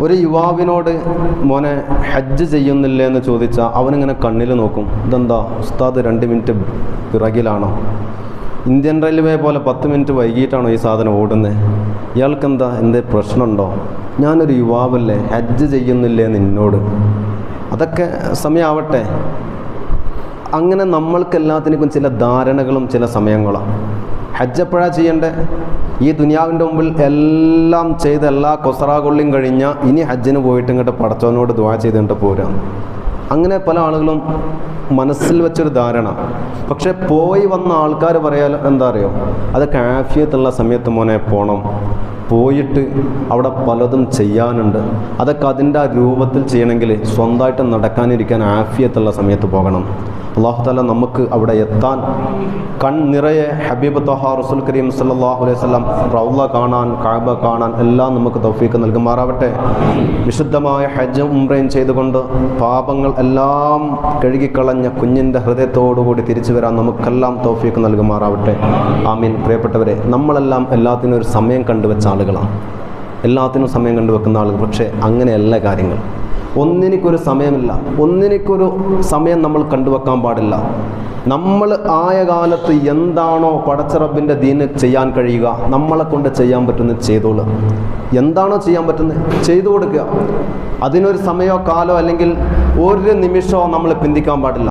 ഒരു യുവാവിനോട് മോനെ ഹജ്ജ് ചെയ്യുന്നില്ലേ എന്ന് ചോദിച്ചാൽ അവനിങ്ങനെ കണ്ണിൽ നോക്കും. ഇതെന്താ ഉസ്താദ് 2 മിനിറ്റ് പിറകിലാണോ? ഇന്ത്യൻ റെയിൽവേ പോലെ 10 മിനിറ്റ് വൈകിട്ടാണോ ഈ സാധനം ഓടുന്നത്? ഇയാൾക്കെന്താ എന്തേ പ്രശ്നമുണ്ടോ? ഞാനൊരു യുവാവല്ലേ, ഹജ്ജ് ചെയ്യുന്നില്ലേ നിന്നോട്? അതൊക്കെ സമയമാവട്ടെ. അങ്ങനെ നമ്മൾക്കെല്ലാത്തിനും ചില ധാരണകളും ചില സമയങ്ങളാണ്. ഹജ്ജ് എപ്പോഴാണ് ചെയ്യേണ്ടത്? ഈ ദുനിയാവിൻ്റെ മുമ്പിൽ എല്ലാം ചെയ്ത് എല്ലാ കൊസറാകൊള്ളിയും കഴിഞ്ഞാൽ ഇനി ഹജ്ജിന് പോയിട്ട് ഇങ്ങോട്ട് പടച്ചവനോട് ദുആ ചെയ്തിട്ട് പോരാം. അങ്ങനെ പല ആളുകളും മനസ്സിൽ വെച്ചൊരു ധാരണ. പക്ഷെ പോയി വന്ന ആൾക്കാർ പറയാൻ എന്താ അറിയോ, അതൊക്കെ ആഫിയത്തുള്ള സമയത്ത് മോനെ പോകണം, പോയിട്ട് അവിടെ പലതും ചെയ്യാനുണ്ട്, അതൊക്കെ അതിൻ്റെ ആ രൂപത്തിൽ ചെയ്യണമെങ്കിൽ സ്വന്തമായിട്ട് നടക്കാനിരിക്കാൻ ആഫിയത്തുള്ള സമയത്ത് പോകണം. അല്ലാഹു തആല നമുക്ക് അവിടെ എത്താൻ കൺനിറയെ ഹബീബ് ത്വഹ റസൂൽ കരീം സല്ലല്ലാഹു അലൈഹി വസല്ലം റൗള കാണാൻ, കഅബ കാണാൻ എല്ലാം നമുക്ക് തൗഫീഖ് നൽകുമാറാവട്ടെ. വിശുദ്ധമായ ഹജ്ജും ഉംറയും ചെയ്തുകൊണ്ട് പാപങ്ങൾ എല്ലാം കഴുകിക്കളഞ്ഞ കുഞ്ഞിൻ്റെ ഹൃദയത്തോടുകൂടി തിരിച്ചു വരാൻ നമുക്കെല്ലാം തൗഫീഖ് നൽകുമാറാവട്ടെ. ആമീൻ. പ്രിയപ്പെട്ടവരെ, നമ്മളെല്ലാം എല്ലാത്തിനും ഒരു സമയം കണ്ടുവെച്ച ആളുകളാണ്, എല്ലാത്തിനും സമയം കണ്ടുവെക്കുന്ന ആളുകൾ. പക്ഷേ അങ്ങനെയല്ല കാര്യങ്ങൾ. ഒന്നിനൊരു സമയമില്ല, ഒന്നിനൊരു സമയം നമ്മൾ കണ്ടുവെക്കാൻ പാടില്ല. നമ്മൾ ആയ കാലത്ത് എന്താണോ പടച്ച റബ്ബിൻ്റെ ദീന് ചെയ്യാൻ കഴിയുക, നമ്മളെ കൊണ്ട് ചെയ്യാൻ പറ്റുന്നത് ചെയ്തോളുക. എന്താണോ ചെയ്യാൻ പറ്റുന്നത് ചെയ്തു കൊടുക്കുക. അതിനൊരു സമയമോ കാലോ അല്ലെങ്കിൽ ഒരു നിമിഷമോ നമ്മൾ പിന്തിക്കാൻ പാടില്ല.